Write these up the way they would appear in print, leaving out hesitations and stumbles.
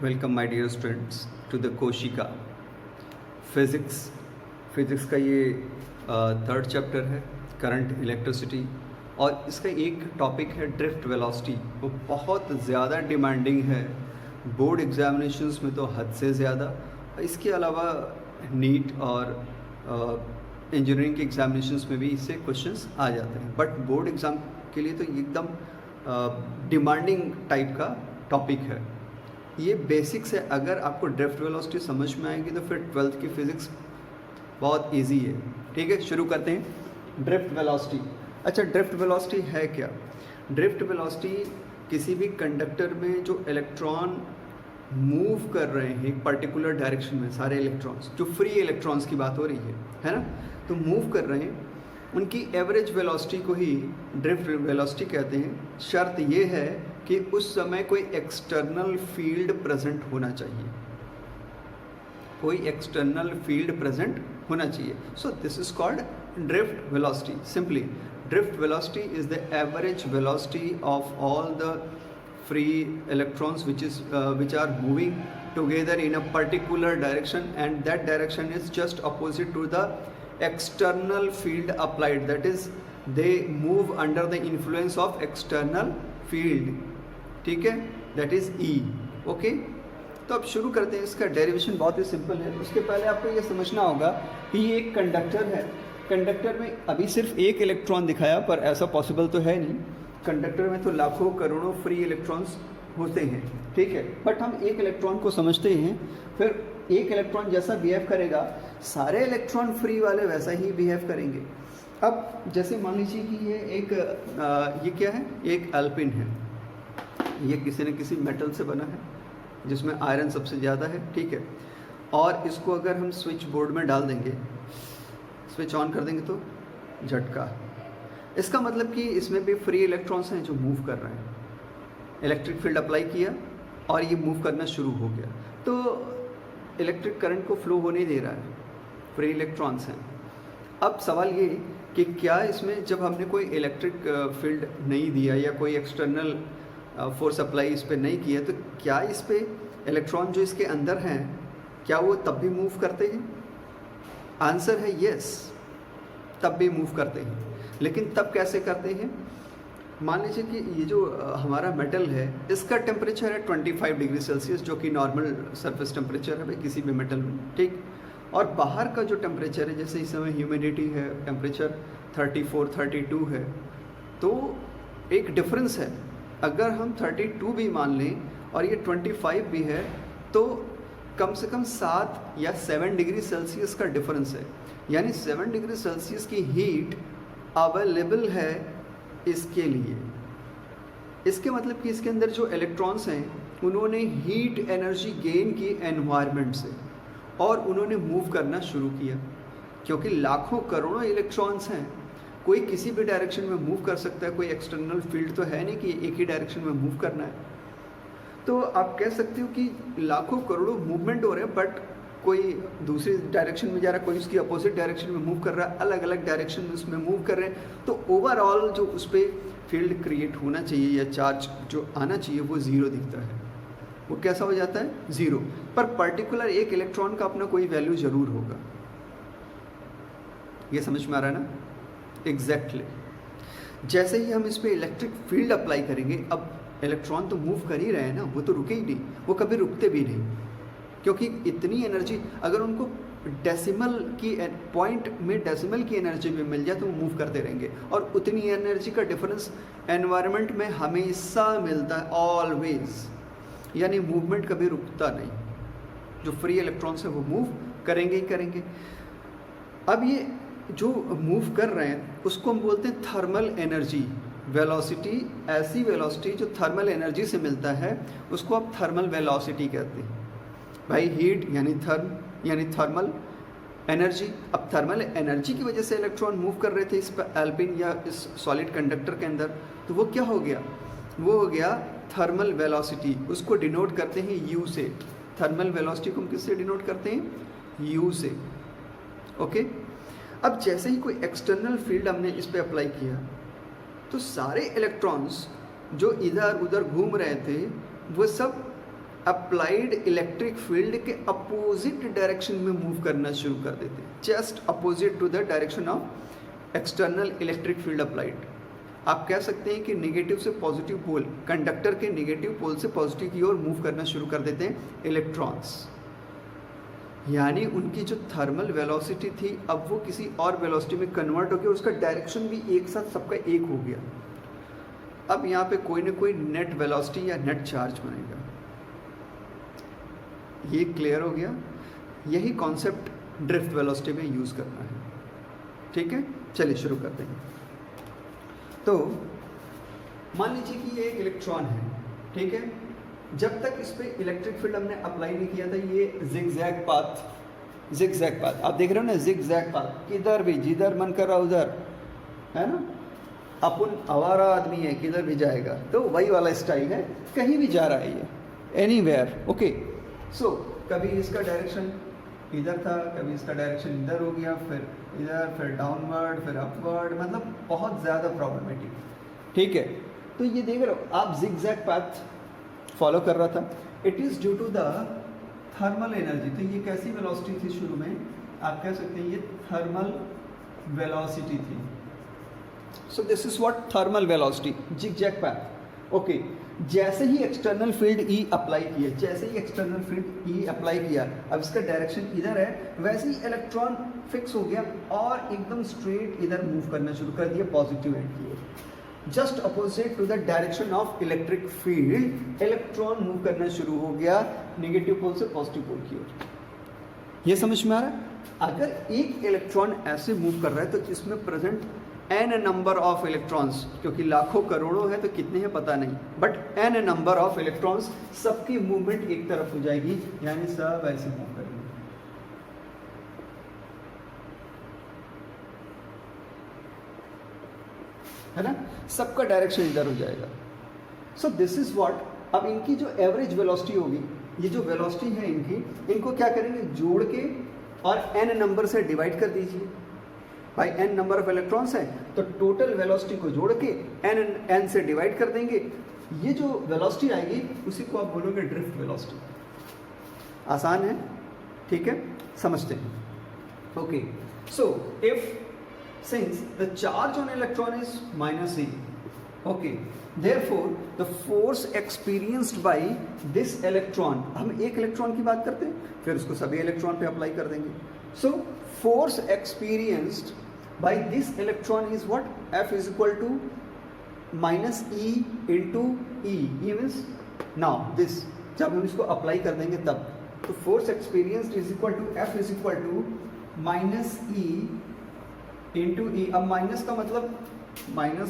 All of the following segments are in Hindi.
Welcome my dear students to the Koshika physics का ये थर्ड चैप्टर है करंट इलेक्ट्रिसिटी। और इसका एक टॉपिक है ड्रिफ्ट वेलोसिटी। वो बहुत ज़्यादा डिमांडिंग है बोर्ड एग्जामिनेशंस में तो हद से ज़्यादा। इसके अलावा नीट और इंजीनियरिंग के एग्जामिनेशंस में भी इससे क्वेश्चंस आ जाते हैं, बट बोर्ड एग्ज़ाम के लिए तो एकदम डिमांडिंग टाइप का टॉपिक है। ये बेसिक्स है। अगर आपको ड्रिफ्ट वेलोसिटी समझ में आएगी तो फिर ट्वेल्थ की फिज़िक्स बहुत इजी है। ठीक है, शुरू करते हैं। Drift velocity. अच्छा, ड्रिफ्ट वेलोसिटी है क्या? ड्रिफ्ट वेलोसिटी किसी भी कंडक्टर में जो इलेक्ट्रॉन मूव कर रहे हैं एक पर्टिकुलर डायरेक्शन में, सारे इलेक्ट्रॉन्स, जो फ्री इलेक्ट्रॉन्स की बात हो रही है ना, तो मूव कर रहे हैं, उनकी एवरेज वेलोसिटी को ही ड्रिफ्ट वेलोसिटी कहते हैं। शर्त ये है कि उस समय कोई एक्सटर्नल फील्ड प्रेजेंट होना चाहिए, कोई एक्सटर्नल फील्ड प्रेजेंट होना चाहिए। सो this is called drift velocity. Simply drift velocity is the average velocity of all the free electrons which are moving together in a particular direction, and that direction is just opposite to the external field applied, that is they move under the influence of external field। ठीक है, that is E। ओके, तो अब शुरू करते हैं। इसका डेरिवेशन बहुत ही सिंपल है। उसके पहले आपको ये समझना होगा कि ये एक कंडक्टर है। कंडक्टर में अभी सिर्फ एक इलेक्ट्रॉन दिखाया, पर ऐसा पॉसिबल तो है नहीं। कंडक्टर में तो लाखों करोड़ों फ्री इलेक्ट्रॉन्स होते हैं, ठीक है, बट हम एक इलेक्ट्रॉन को समझते हैं। फिर एक इलेक्ट्रॉन जैसा बिहेव करेगा, सारे इलेक्ट्रॉन फ्री वाले वैसा ही बिहेव करेंगे। अब जैसे मान लीजिए कि ये एक ये क्या है, एक एल्पिन है। ये किसी न किसी मेटल से बना है जिसमें आयरन सबसे ज़्यादा है, ठीक है। और इसको अगर हम स्विच बोर्ड में डाल देंगे, स्विच ऑन कर देंगे तो झटका। इसका मतलब कि इसमें भी फ्री इलेक्ट्रॉन्स हैं जो मूव कर रहे हैं। इलेक्ट्रिक फील्ड अप्लाई किया और ये मूव करना शुरू हो गया, तो इलेक्ट्रिक करंट को फ्लो होने दे रहा है, फ्री इलेक्ट्रॉन्स हैं। अब सवाल ये कि क्या इसमें जब हमने कोई इलेक्ट्रिक फील्ड नहीं दिया या कोई एक्सटर्नल फोर्स अप्लाई इस पर नहीं किया, तो क्या इस पर इलेक्ट्रॉन जो इसके अंदर हैं क्या वो तब भी मूव करते हैं? आंसर है यस, तब भी मूव करते हैं। लेकिन तब कैसे करते हैं? मान लीजिए कि ये जो हमारा मेटल है, इसका टेम्परेचर है 25 डिग्री सेल्सियस, जो कि नॉर्मल सरफेस टेम्परेचर है भाई किसी भी मेटल में, ठीक। और बाहर का जो टेम्परेचर है, जैसे इस समय ह्यूमिडिटी है, टेम्परेचर 34 32 है, तो एक डिफरेंस है। अगर हम 32 भी मान लें और ये 25 भी है, तो कम से कम 7 या 7 डिग्री सेल्सियस का डिफरेंस है। यानी 7 डिग्री सेल्सियस की हीट अवेलेबल है इसके लिए। इसके मतलब कि इसके अंदर जो इलेक्ट्रॉन्स हैं उन्होंने हीट एनर्जी गेन की एनवायरनमेंट से, और उन्होंने मूव करना शुरू किया। क्योंकि लाखों करोड़ों इलेक्ट्रॉन्स हैं, कोई किसी भी डायरेक्शन में मूव कर सकता है, कोई एक्सटर्नल फील्ड तो है नहीं कि एक ही डायरेक्शन में मूव करना है। तो आप कह सकते हो कि लाखों करोड़ों मूवमेंट हो रहे हैं, बट कोई दूसरी डायरेक्शन में जा रहा है, कोई उसकी अपोजिट डायरेक्शन में मूव कर रहा है, अलग अलग डायरेक्शन में उसमें मूव कर रहे हैं। तो ओवरऑल जो उस पर फील्ड क्रिएट होना चाहिए या चार्ज जो आना चाहिए वो ज़ीरो दिखता है। वो कैसा हो जाता है? ज़ीरो। पर पर्टिकुलर एक इलेक्ट्रॉन का अपना कोई वैल्यू ज़रूर होगा। ये समझ में आ रहा है ना? एग्जैक्टली। जैसे ही हम इस पर इलेक्ट्रिक फील्ड अप्लाई करेंगे, अब इलेक्ट्रॉन तो मूव कर ही रहे हैं ना, वो तो रुके ही नहीं, वो कभी रुकते भी नहीं। क्योंकि इतनी एनर्जी, अगर उनको डेसिमल की पॉइंट में डेसिमल की एनर्जी भी मिल जाए तो वो मूव करते रहेंगे। और उतनी एनर्जी का डिफरेंस एनवायरनमेंट में हमेशा मिलता है, ऑलवेज। यानी मूवमेंट कभी रुकता नहीं। जो फ्री इलेक्ट्रॉन्स हैं वो मूव करेंगे ही करेंगे। अब ये जो मूव कर रहे हैं उसको हम बोलते हैं थर्मल एनर्जी। वेलोसिटी, ऐसी वेलोसिटी जो थर्मल एनर्जी से मिलता है, उसको आप थर्मल वेलोसिटी कहते हैं भाई। हीट यानी थर्मल एनर्जी। अब थर्मल एनर्जी की वजह से इलेक्ट्रॉन मूव कर रहे थे इस पर एल्पिन या इस सॉलिड कंडक्टर के अंदर, तो वो क्या हो गया? वो हो गया थर्मल वेलोसिटी। उसको डिनोट करते हैं यू से। थर्मल वेलोसिटी को हम किससे डिनोट करते हैं? यू से। ओके। अब जैसे ही कोई एक्सटर्नल फील्ड हमने इस पर अप्लाई किया, तो सारे इलेक्ट्रॉन्स जो इधर उधर घूम रहे थे वो सब अप्लाइड इलेक्ट्रिक फील्ड के अपोजिट डायरेक्शन में मूव करना शुरू कर देते हैं, just opposite to the direction of external electric field applied. आप कह सकते हैं कि नेगेटिव से पॉजिटिव पोल, कंडक्टर के नेगेटिव पोल से पॉजिटिव की ओर मूव करना शुरू कर देते हैं इलेक्ट्रॉन्स। यानी उनकी जो थर्मल वेलोसिटी थी अब वो किसी और वेलोसिटी में कन्वर्ट हो गया, उसका डायरेक्शन भी एक साथ सबका एक हो गया। अब यहाँ पे कोई ना कोई नेट वेलोसिटी या नेट चार्ज बनेगा। ये क्लियर हो गया। यही कॉन्सेप्ट ड्रिफ्ट वेलोसिटी में यूज़ करना है। ठीक है, चलिए शुरू करते हैं। तो मान लीजिए कि ये एक इलेक्ट्रॉन है, ठीक है। जब तक इस पर इलेक्ट्रिक फील्ड हमने अप्लाई नहीं किया था, ये जिगजैग पाथ आप देख रहे हो ना, जिगजैग पाथ, किधर भी जिधर मन कर रहा उधर, है ना। अपन आवारा आदमी है, किधर भी जाएगा, तो वही वाला स्टाइल है, कहीं भी जा रहा है ये, एनीवेयर। ओके, सो कभी इसका डायरेक्शन इधर था, कभी इसका डायरेक्शन इधर हो गया, फिर इधर, फिर डाउनवर्ड, फिर अपवर्ड, मतलब बहुत ज़्यादा प्रॉब्लमेटिक। ठीक है, तो ये देख रहे हो आप, जिगजैग पाथ फॉलो कर रहा था। It is due to the thermal energy. तो ये कैसी वेलोसिटी थी शुरू में, आप कह सकते हैं ये थर्मल वेलोसिटी थी। सो this is what thermal velocity, zigzag path. Okay, जैसे ही एक्सटर्नल फील्ड ई अप्लाई किया, जैसे ही एक्सटर्नल फील्ड ई अप्लाई किया, अब इसका डायरेक्शन इधर है, वैसे ही इलेक्ट्रॉन फिक्स हो गया और एकदम स्ट्रेट इधर मूव करना शुरू कर दिया पॉजिटिव एंड की ओर, just opposite to the direction of electric field. Electron move करना शुरू हो गया नेगेटिव पोल से पॉजिटिव पोल की ओर। ये समझ में आ रहा है? अगर एक इलेक्ट्रॉन ऐसे मूव कर रहा है तो इसमें present n number of electrons, क्योंकि लाखों करोड़ों है तो कितने हैं पता नहीं, but n number of electrons, सबकी मूवमेंट एक तरफ हो जाएगी, यानी सब ऐसे मूव करेंगे। है ना, सबका डायरेक्शन इधर हो जाएगा। सो दिस इज व्हाट, अब इनकी जो एवरेज वेलोसिटी होगी, ये जो वेलोसिटी है इनकी, इनको क्या करेंगे, जोड़ के और n नंबर से डिवाइड कर दीजिए। भाई n नंबर ऑफ इलेक्ट्रॉन्स है तो टोटल वेलोसिटी को जोड़ के n से डिवाइड कर देंगे। ये जो वेलोसिटी आएगी उसी को आप बोलोगे ड्रिफ्ट वेलोसिटी। आसान है, ठीक है, समझते हैं। Okay, so if since the charge on electron is -e, okay, therefore the force experienced by this electron, हम एक इलेक्ट्रॉन की बात करते हैं, फिर उसको सभी इलेक्ट्रॉन पे अप्लाई कर देंगे। so force experienced by this electron is what, F is equal to -e into e means now this, जब हम इसको अप्लाई कर देंगे तब, तो force experienced is equal to F is equal to -e into e। अब माइनस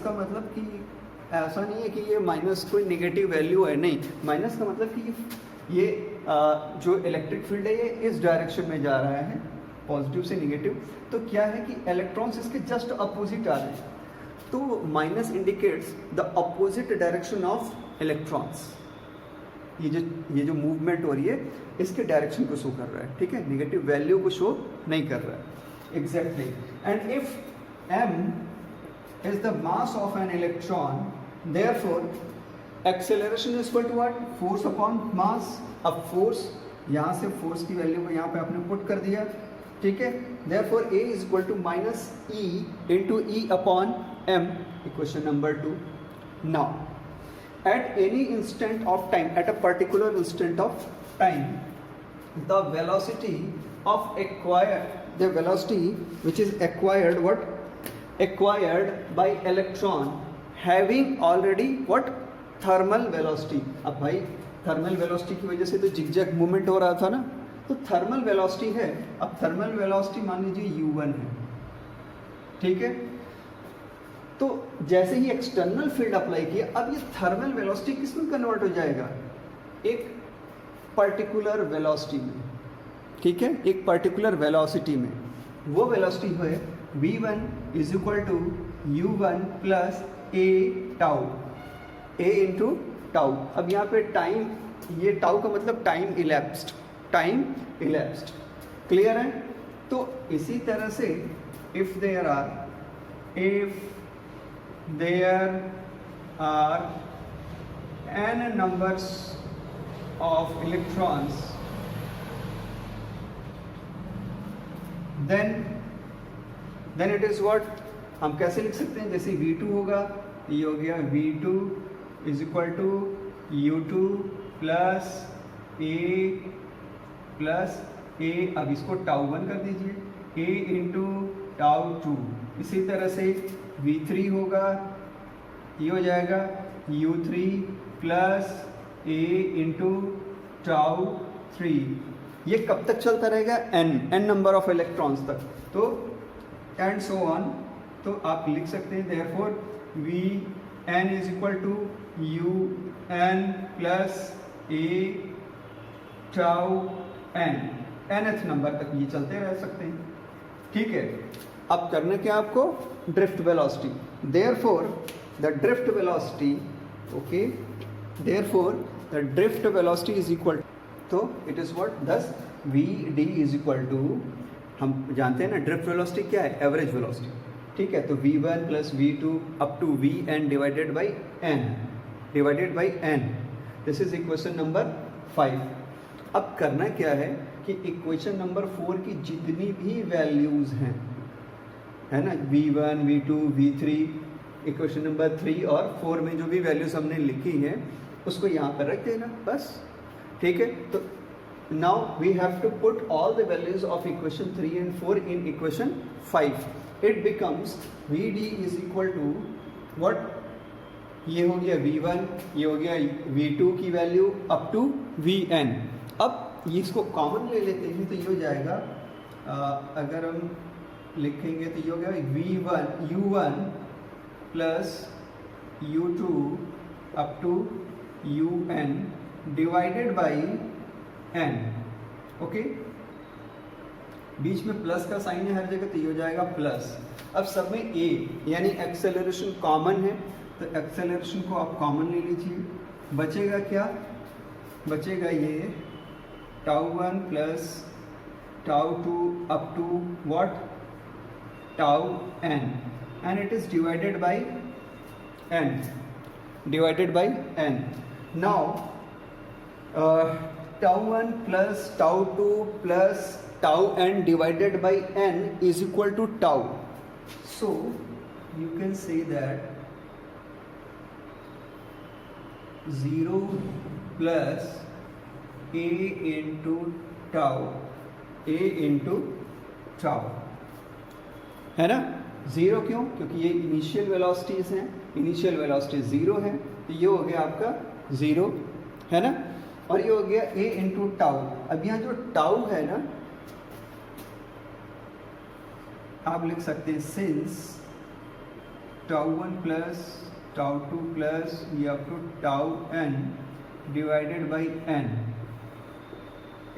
का मतलब कि ऐसा नहीं है कि ये माइनस कोई नेगेटिव वैल्यू है, नहीं, माइनस का मतलब कि ये जो इलेक्ट्रिक फील्ड है ये इस डायरेक्शन में जा रहा है, पॉजिटिव से नेगेटिव। तो क्या है कि इलेक्ट्रॉन्स इसके जस्ट अपोजिट आ रहे हैं, तो minus indicates the opposite direction of electrons. ये जो मूवमेंट हो रही है इसके डायरेक्शन को शो कर रहा है, ठीक है, नेगेटिव वैल्यू को शो नहीं कर रहा है। Exactly, and if m is the mass of an electron, therefore acceleration is equal to what, force upon mass। अब force, यहाँ से force की वैल्यू को यहाँ पे आपने पुट कर दिया, ठीक है, therefore a is equal to -e into e upon m, equation number 2। now at any instant of time, at a particular instant of time, the velocity which is acquired by electron having already what, thermal velocity। अब भाई थर्मल वेलोसिटी की वजह से तो जिगजैग मूवमेंट हो रहा था ना, तो थर्मल वेलोसिटी है। अब थर्मल वेलोसिटी मान लीजिए u1 है, ठीक है, तो जैसे ही एक्सटर्नल फील्ड अप्लाई किया, अब ये थर्मल वेलोसिटी किस में कन्वर्ट हो जाएगा, एक पर्टिकुलर वेलोसिटी में, ठीक है, एक पर्टिकुलर वेलोसिटी में। वो वेलोसिटी है v1 is equal to u1 plus a tau, a into tau. अब यहाँ पे टाइम, ये टाउ का मतलब टाइम इलैप्स्ड, क्लियर है? तो इसी तरह से if there are n numbers of electrons, then it is what, हम कैसे लिख सकते हैं, जैसे V2 होगा, ये हो गया V2 is equal to U2 plus A, अब इसको टाउ 1 कर दीजिए, A इंटू टाउ 2। इसी तरह से V3 होगा, ये हो जाएगा U3 plus A into tau 3। ये कब तक चलता रहेगा, n नंबर ऑफ इलेक्ट्रॉन्स तक, तो एंड सो ऑन। तो आप लिख सकते हैं therefore Vn is equal to Un plus A tau n, nth number तक ये चलते रह सकते हैं, ठीक है। अब करना क्या आपको, drift velocity, therefore the drift velocity, okay, therefore the drift velocity is equal, तो इट इज व्हाट, दस Vd इज इक्वल टू, हम जानते हैं ना ड्रिफ्ट वेलोसिटी क्या है, एवरेज वेलोसिटी, ठीक है। तो V1 plus V2 up to Vn divided by n, this is equation number 5। अब करना क्या है कि इक्वेशन नंबर 4 की जितनी भी वैल्यूज़ हैं, है ना, V1, V2, V3, equation number 3 और 4 में जो भी वैल्यूज़ हमने लिखी हैं उसको यहाँ पर रख देना बस, ठीक है। तो now we have to put all the values of equation 3 and 4 in equation 5. It becomes Vd is equal to what, ये हो गया V1, ये हो गया V2 की वैल्यू अप टू Vn। अब ये इसको कॉमन ले लेते हैं तो ये हो जाएगा, अगर हम लिखेंगे तो ये हो गया U1 plus U2 up to Un divided by n, okay. बीच में प्लस का साइन है हर जगह, तो ये हो जाएगा प्लस। अब सब में a यानी एक्सेलरेशन कॉमन है, तो एक्सेलरेशन को आप कॉमन ले लीजिए, बचेगा क्या, बचेगा ये tau 1 plus tau 2 up to what, tau n, and it is divided by n। Now tau 1 plus tau 2 plus tau n divided by n is equal to tau. So you can say that 0 plus a into tau, है ना। ज़ीरो क्यों, क्योंकि ये इनिशियल वेलोसिटीज हैं, इनिशियल वेलोसिटी 0 है, तो ये हो गया आपका 0, है ना। और ये हो गया a इंटू टाउ। अब यहाँ जो टाउ है ना, आप लिख सकते हैं since tau 1 plus tau 2 plus ये up to tau n divided by n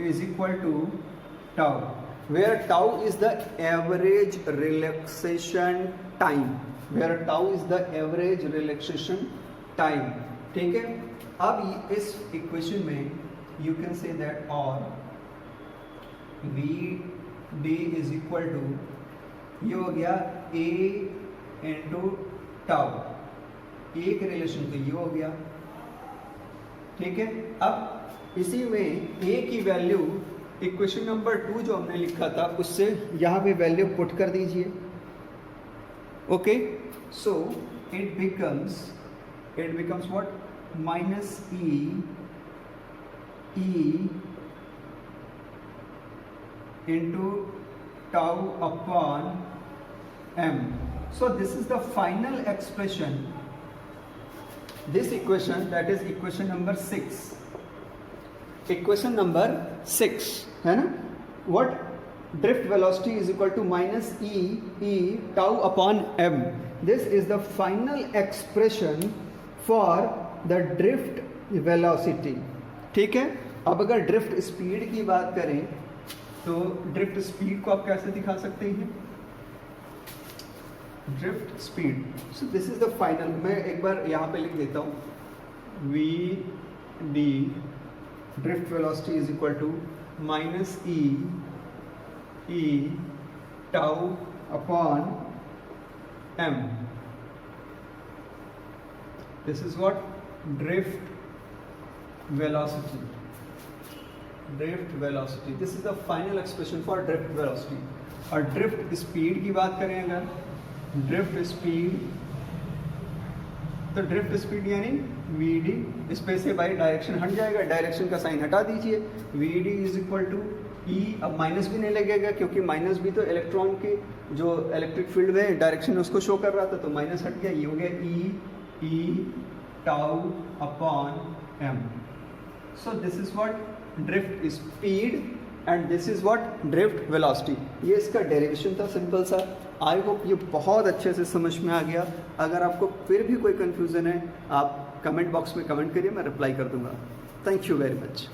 is equal to tau, where tau is the average relaxation time, where tau is the average relaxation time, ठीक है। अब इस इक्वेशन में यू कैन से दैट और Vd इज इक्वल टू, ये हो गया a इंटू टाउ, एक रिलेशन तो ये हो गया, ठीक है। अब इसी में a की वैल्यू इक्वेशन नंबर 2 जो हमने लिखा था उससे यहाँ पे वैल्यू पुट कर दीजिए, okay. So it becomes what, minus e into tau upon m. So this is the final expression, this equation, that is equation number 6, equation number 6, है ना। What, drift velocity is equal to minus e tau upon m. This is the final expression for the drift velocity, ठीक है। अब अगर ड्रिफ्ट स्पीड की बात करें तो ड्रिफ्ट स्पीड को आप कैसे दिखा सकते हैं, drift speed, so this is the final, मैं एक बार यहाँ पे लिख देता हूँ, Vd drift velocity is equal to minus e tau upon m, this is what drift velocity, drift velocity, this is the final expression for drift velocity. और ड्रिफ्ट स्पीड की बात करें अगर, ड्रिफ्ट स्पीड, तो ड्रिफ्ट स्पीड यानी वी डी, स्पेस से बाई डायरेक्शन हट जाएगा, डायरेक्शन का साइन हटा दीजिए, V D is equal to E. अब माइनस भी नहीं लगेगा क्योंकि माइनस भी तो इलेक्ट्रॉन के जो इलेक्ट्रिक फील्ड में डायरेक्शन उसको शो कर रहा था, तो माइनस हट गया, ये हो गया E tau upon M. So this is what drift speed and this is what drift velocity. ये इसका डेरिवेशन था सिंपल सा। आई होप ये बहुत अच्छे से समझ में आ गया। अगर आपको फिर भी कोई कन्फ्यूज़न है आप कमेंट बॉक्स में कमेंट करिए, मैं रिप्लाई कर दूंगा। Thank you very much.